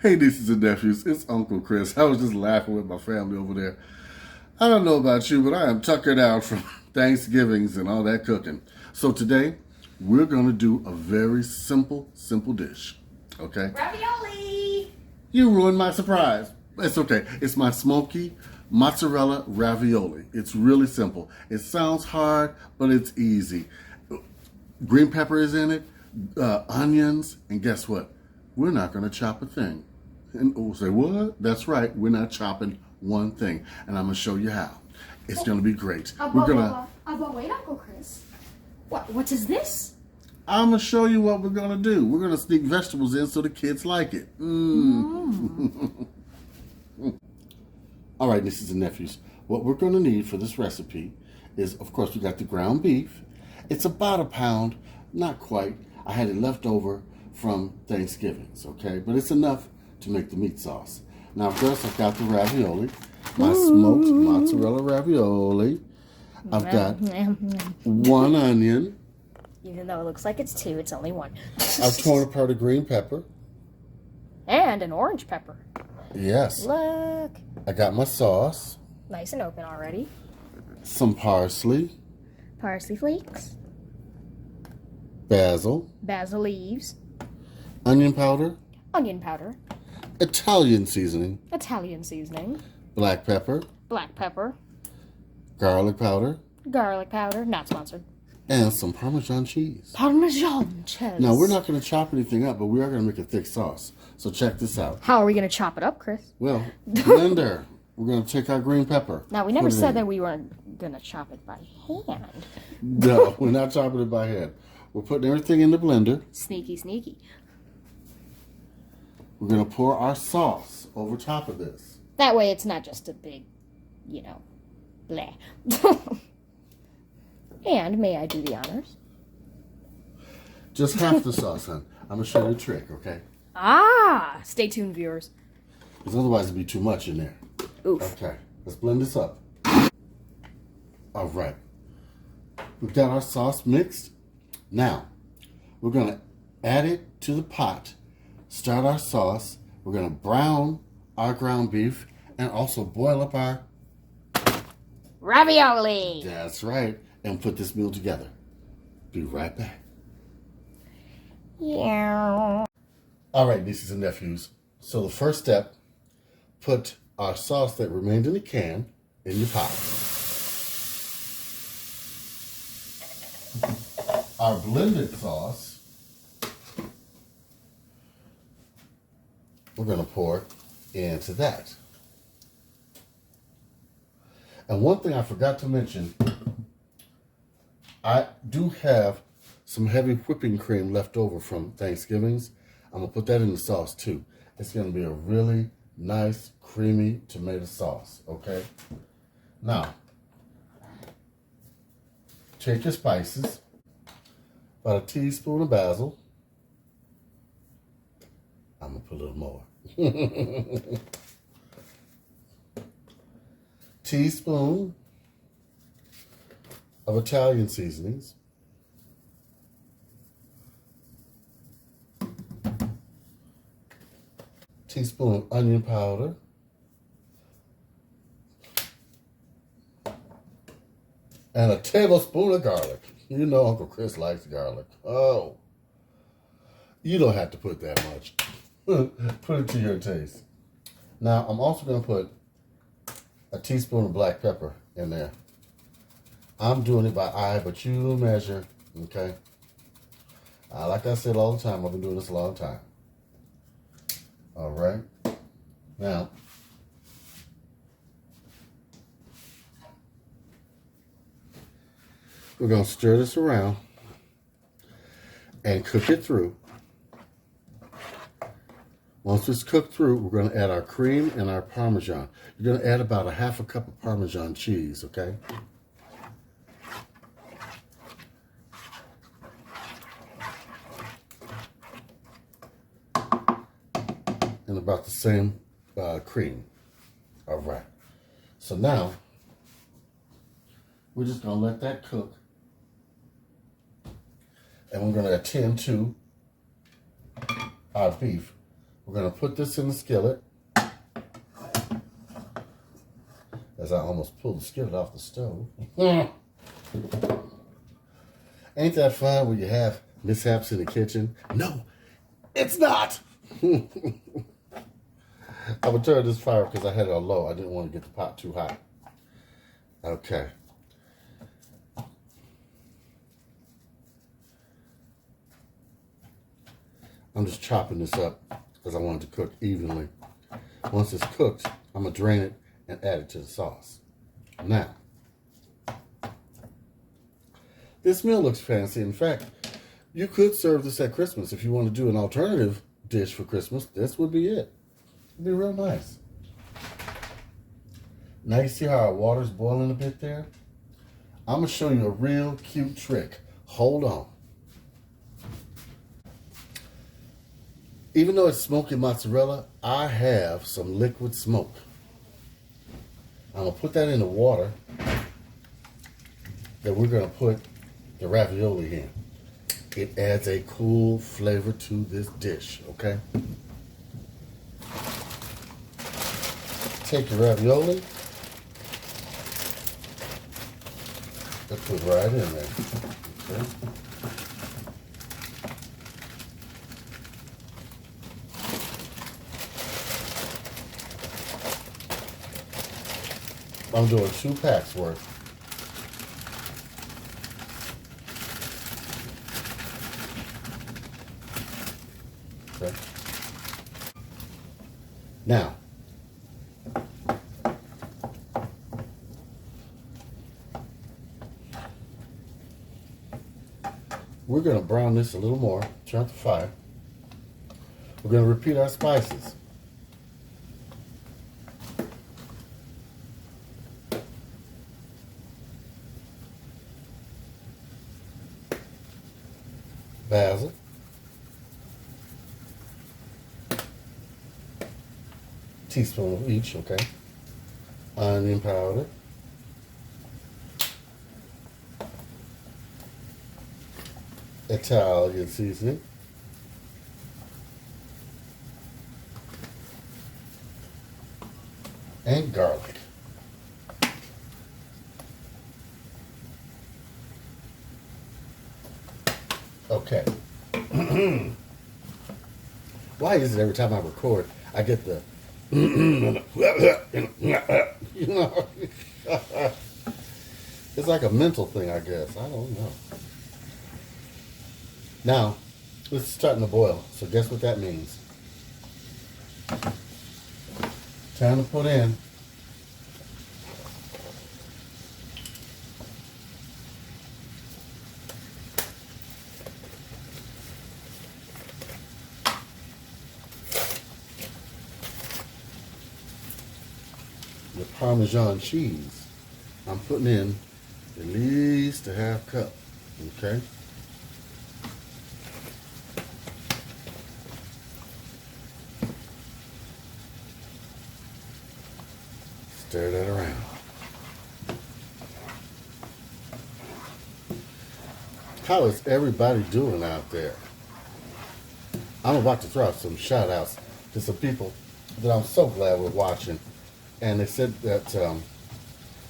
Hey, nieces and nephews, it's Uncle Chris. I was just laughing with my family over there. I don't know about you, but I am tuckered out from Thanksgivings and all that cooking. So today, we're going to do a very simple dish. Okay? Ravioli! You ruined my surprise. It's okay. It's my smoky mozzarella ravioli. It's really simple. It sounds hard, but it's easy. Green pepper is in it, onions, and guess what? We're not going to chop a thing. And we'll say, what? That's right. We're not chopping one thing. And I'm going to show you how. It's going to be great. But wait, Uncle Chris. What is this? I'm going to show you what we're going to do. We're going to sneak vegetables in so the kids like it. All right, nieces and nephews. What we're going to need for this recipe is, of course, we got the ground beef. It's about a pound, not quite. I had it left over from Thanksgivings, okay? But it's enough to make the meat sauce. Now, of course, I've got the ravioli, my smoked mozzarella ravioli. I've got one onion. Even though it looks like it's two, it's only one. I've torn apart a green pepper. And an orange pepper. Yes. Look. I got my sauce. Nice and open already. Some parsley. Parsley flakes. Basil. Basil leaves. Onion powder. Onion powder. Italian seasoning. Italian seasoning. Black pepper. Black pepper. Garlic powder. Garlic powder. Not sponsored. And some Parmesan cheese. Parmesan cheese. Now, we're not going to chop anything up, but we are going to make a thick sauce. So check this out. How are we going to chop it up, Chris? Well, blender. We're going to take our green pepper. Now, we never said that we weren't going to chop it by hand. No, we're not chopping it by hand. We're putting everything in the blender. Sneaky, sneaky. We're going to pour our sauce over top of this. That way it's not just a big, bleh. And may I do the honors? Just half the sauce, hon. I'm going to show you a trick, okay? Ah! Stay tuned, viewers. Because otherwise it'd be too much in there. Oof. Okay, let's blend this up. All right. We've got our sauce mixed. Now, we're going to add it to the pot, start our sauce. We're going to brown our ground beef and also boil up our ravioli. That's right. And put this meal together. Be right back. Yeah. All right, nieces and nephews. So the first step, put our sauce that remained in the can in your pot. Our blended sauce, we're going to pour into that. And one thing I forgot to mention, I do have some heavy whipping cream left over from Thanksgivings. I'm going to put that in the sauce too. It's going to be a really nice, creamy tomato sauce, okay? Now, take your spices, about a teaspoon of basil. I'm going to put a little more. Teaspoon of Italian seasonings. Teaspoon of onion powder. And a tablespoon of garlic. You know Uncle Chris likes garlic. Oh, you don't have to put that much. Put it to your taste. Now, I'm also going to put a teaspoon of black pepper in there. I'm doing it by eye, but you measure, okay? Like I said all the time, I've been doing this a long time. All right. Now, we're going to stir this around and cook it through. Once it's cooked through, we're going to add our cream and our Parmesan. You're going to add about a half a cup of Parmesan cheese, okay? And about the same cream. All right. So now, we're just going to let that cook. And we're going to attend to our beef. We're going to put this in the skillet. As I almost pulled the skillet off the stove. Ain't that fun when you have mishaps in the kitchen? No, it's not. I would turn this fire because I had it on low. I didn't want to get the pot too hot. Okay. I'm just chopping this up because I want it to cook evenly. Once it's cooked, I'm going to drain it and add it to the sauce. Now, this meal looks fancy. In fact, you could serve this at Christmas. If you want to do an alternative dish for Christmas, this would be it. It'd be real nice. Now you see how our water's boiling a bit there? I'm going to show you a real cute trick. Hold on. Even though it's smoky mozzarella, I have some liquid smoke. I'm going to put that in the water that we're going to put the ravioli in. It adds a cool flavor to this dish, okay? Take the ravioli and put it right in there, okay? I'm doing 2 packs worth. Okay. Now, we're going to brown this a little more. Turn up the fire. We're going to repeat our spices. Basil, teaspoon of each, okay? Onion powder, Italian seasoning, and garlic. Okay. Why is it every time I record, I get the, you know, it's like a mental thing, I guess. I don't know. Now, it's starting to boil, so guess what that means? Time to put in the Parmesan cheese. I'm putting in at least a half cup, okay? Stir that around. How is everybody doing out there? I'm about to throw out some shout outs to some people that I'm so glad we're watching. And they said that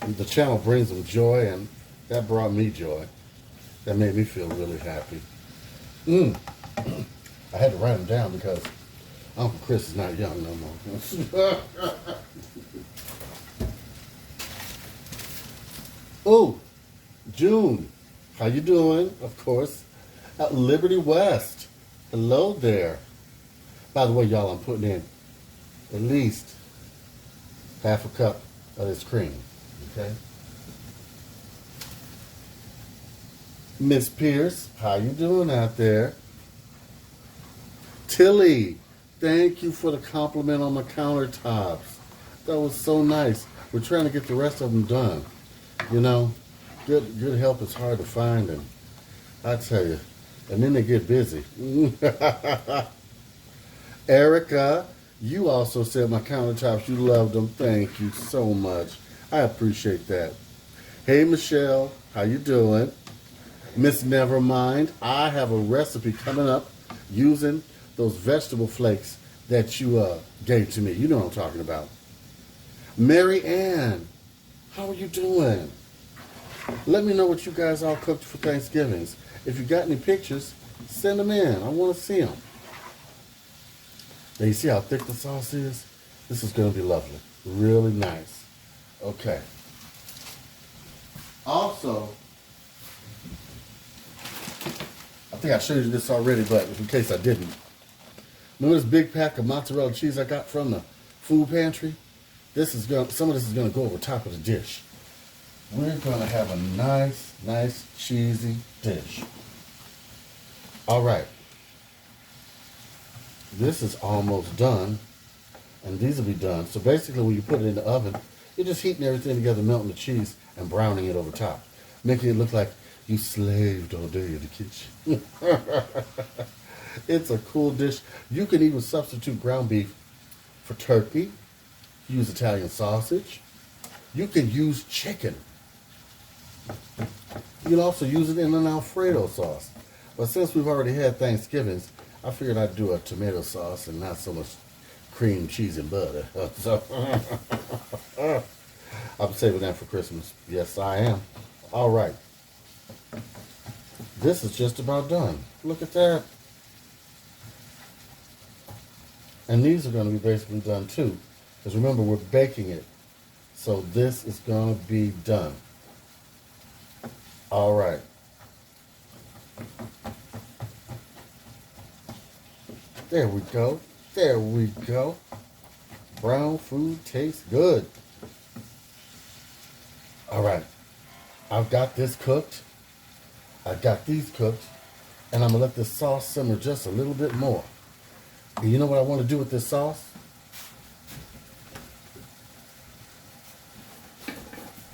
the channel brings them joy, and that brought me joy. That made me feel really happy. I had to write them down because Uncle Chris is not young no more. Oh, June, how you doing? Of course, at Liberty West. Hello there. By the way, y'all, I'm putting in at least half a cup of this cream, okay? Miss Pierce, how you doing out there? Tilly, thank you for the compliment on my countertops. That was so nice. We're trying to get the rest of them done. You know, good help is hard to find, and I tell you, and then they get busy. Erica, you also said my countertops, you loved them. Thank you so much. I appreciate that. Hey, Michelle, how you doing? Miss Nevermind, I have a recipe coming up using those vegetable flakes that you gave to me. You know what I'm talking about. Mary Ann, how are you doing? Let me know what you guys all cooked for Thanksgivings. If you got any pictures, send them in. I want to see them. Now you see how thick the sauce is? This is going to be lovely. Really nice. Okay. Also, I think I showed you this already, but in case I didn't. Remember this big pack of mozzarella cheese I got from the food pantry? Some of this is going to go over top of the dish. We're going to have a nice cheesy dish. All right. This is almost done, and these will be done. So basically, when you put it in the oven, you're just heating everything together, melting the cheese, and browning it over top, making it look like you slaved all day in the kitchen. It's a cool dish. You can even substitute ground beef for turkey. Use Italian sausage. You can use chicken. You can also use it in an Alfredo sauce. But since we've already had Thanksgivings, I figured I'd do a tomato sauce and not so much cream, cheese, and butter. So I'm saving that for Christmas. Yes, I am. All right. This is just about done. Look at that. And these are going to be basically done too. Because remember, we're baking it. So this is going to be done. All right. There we go. There we go. Brown food tastes good. All right. I've got this cooked. I've got these cooked. And I'm going to let this sauce simmer just a little bit more. And you know what I want to do with this sauce?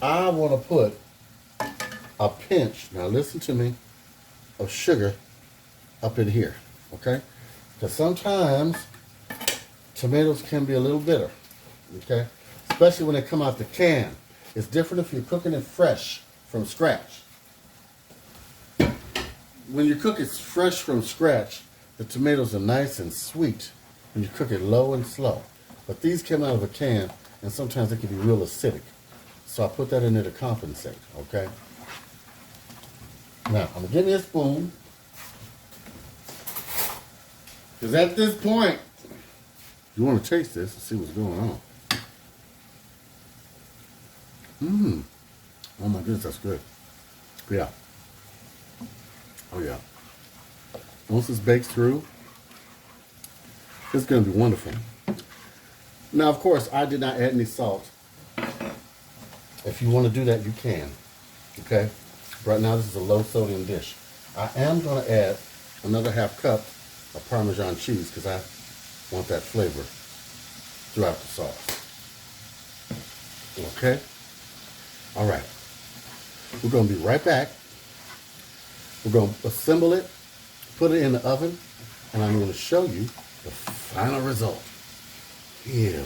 I want to put a pinch, now listen to me, of sugar up in here, okay? Because sometimes tomatoes can be a little bitter, okay? Especially when they come out the can. It's different if you're cooking it fresh from scratch. When you cook it fresh from scratch, the tomatoes are nice and sweet when you cook it low and slow. But these came out of a can, and sometimes they can be real acidic. So I put that in there to compensate, okay? Now, I'm going to give me a spoon. Because at this point, you want to taste this and see what's going on. Oh my goodness, that's good. Yeah. Oh yeah. Once this bakes through, it's going to be wonderful. Now, of course, I did not add any salt. If you want to do that, you can. Okay? Right now, this is a low sodium dish. I am going to add another half cup of Parmesan cheese because I want that flavor throughout the sauce. Okay? All right. We're going to be right back. We're going to assemble it, put it in the oven, and I'm going to show you the final result. Here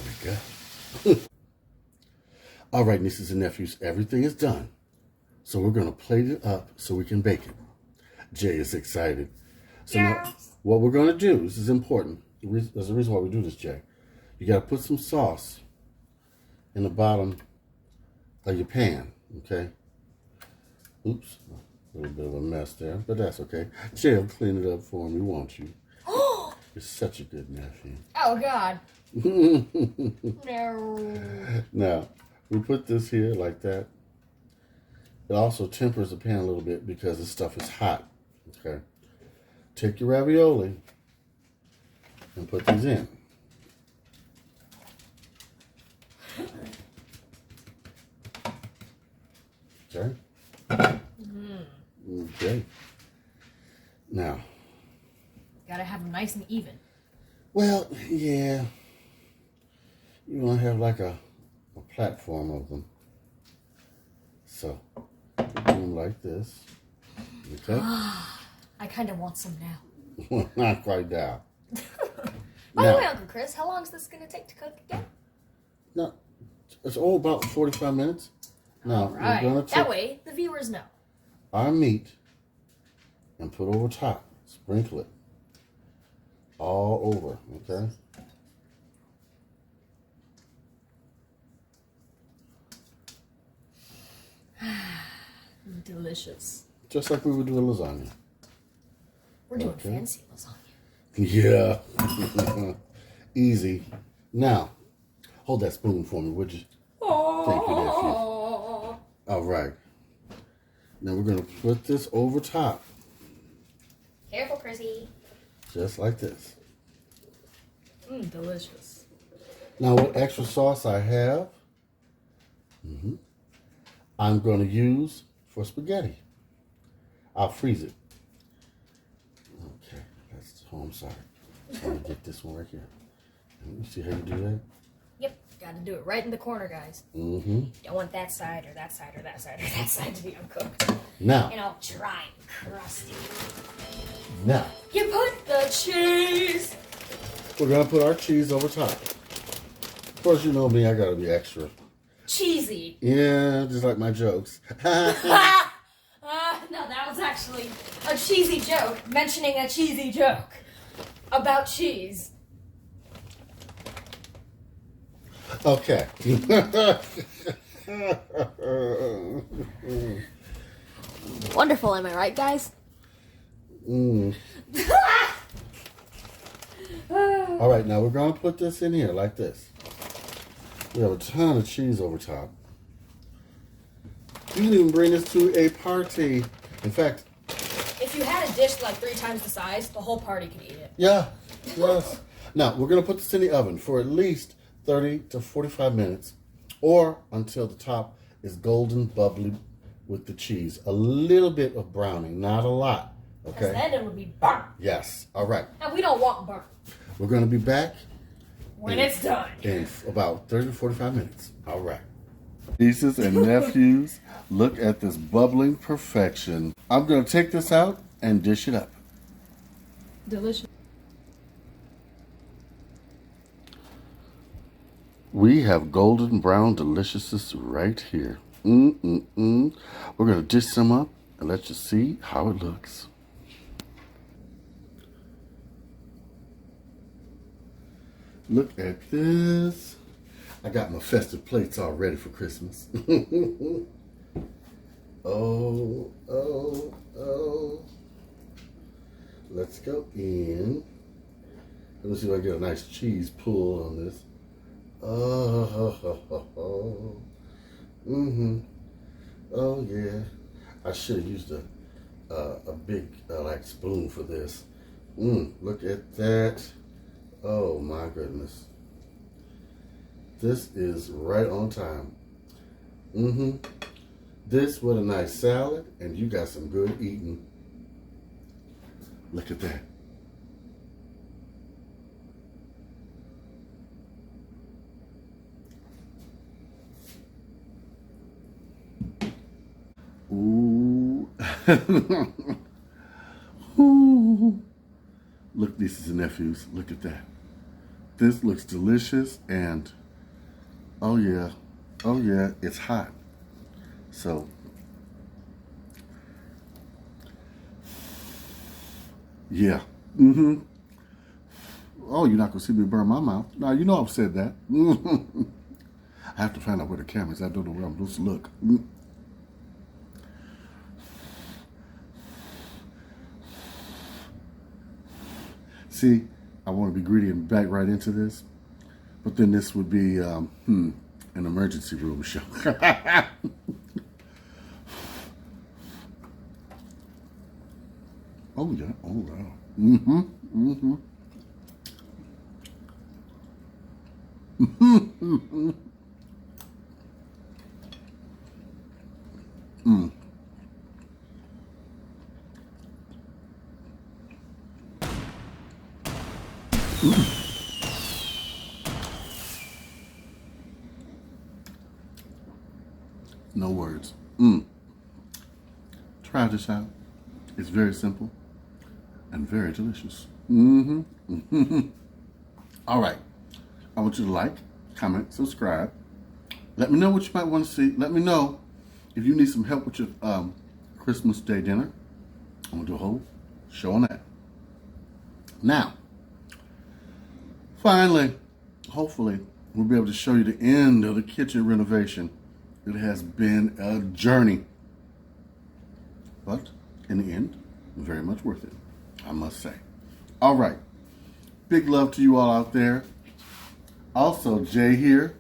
we go. All right, nieces and nephews, everything is done. So we're going to plate it up so we can bake it. Jay is excited. So now, what we're going to do, this is important. There's a reason why we do this, Jay. You got to put some sauce in the bottom of your pan, okay? Oops, a little bit of a mess there, but that's okay. Jay will clean it up for me, won't you? You're such a good nephew. Oh, God. No. Now, we put this here like that. It also tempers the pan a little bit because this stuff is hot. Okay. Take your ravioli and put these in. Okay. Okay. Now. Gotta have them nice and even. Well, yeah. You want to have like a platform of them. So, do them like this. Okay? I kind of want some now. Well, not quite now. By the way, Uncle Chris, how long is this going to take to cook again? No, it's all about 45 minutes. Now, all right. we're going to take that way, the viewers know. our meat and put over top. Sprinkle it all over, okay? Delicious. Just like we would do a lasagna. We're doing fancy lasagna. Yeah. Easy. Now, hold that spoon for me, would you? Thank you, nephew. All right. Now we're going to put this over top. Careful, Chrissy. Just like this. Delicious. Now, what extra sauce I have, I'm going to use for spaghetti. I'll freeze it. Okay, I'm sorry. I'm going to get this one right here. Let me see how you do that. Yep, got to do it right in the corner, guys. Mm-hmm. Don't want that side or that side or that side or that side to be uncooked. Now. And all dry and crusty. Now. You put the cheese. We're going to put our cheese over top. Of course, you know me, I got to be extra. Cheesy. Yeah, just like my jokes. No, that was actually a cheesy joke, mentioning a cheesy joke about cheese. Okay. Wonderful, am I right, guys? All right, now we're going to put this in here like this. We have a ton of cheese over top. You can even bring this to a party. In fact, if you had a dish like 3 times the size, the whole party could eat it. yeah, yes. Now, we're going to put this in the oven for at least 30 to 45 minutes or until the top is golden bubbly with the cheese. A little bit of browning, not a lot. Okay? Then it would be burnt. Yes. All right. And we don't want burnt. We're going to be back When it's done. in about 30 to 45 minutes. All right. Nieces and nephews, look at this bubbling perfection. I'm going to take this out and dish it up. Delicious. We have golden brown deliciousness right here. We're going to dish some up and let you see how it looks. Look at this. I got my festive plates all ready for Christmas. Oh. Let's go in. Let me see if I get a nice cheese pull on this. Oh. Oh yeah. I should have used a big like spoon for this. Look at that. Oh my goodness. This is right on time. This with a nice salad, and you got some good eating. Look at that. Ooh. Ooh. Look, nieces and nephews, look at that. This looks delicious, and oh yeah, it's hot. So, yeah. Oh, you're not gonna see me burn my mouth. Now, you know I've said that. I have to find out where the camera is. I don't know where I'm supposed to look. See, I want to be greedy and back right into this, but then this would be an emergency room show. Oh yeah, oh wow. No words. Try this out. It's very simple and very delicious. All right. I want you to like, comment, subscribe. Let me know what you might want to see. Let me know if you need some help with your Christmas Day dinner. I'm going to do a whole show on that. Now, finally, hopefully, we'll be able to show you the end of the kitchen renovation It has been a journey. But in the end, very much worth it, I must say. All right. Big love to you all out there. Also, Jay here.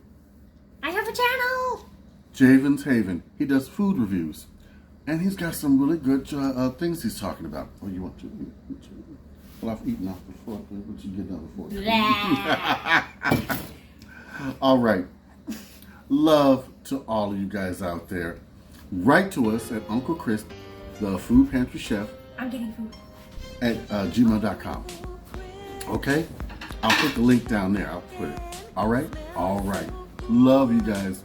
I have a channel. Javen's Haven. He does food reviews. And he's got some really good things he's talking about. Oh, you want to? Well, I've eaten off before. What you get done before? All right. Love to all of you guys out there. Write to us at Uncle Chris, the food pantry chef. I'm getting food. At gmail.com. Okay? I'll put the link down there. I'll put it. All right? All right. Love you guys.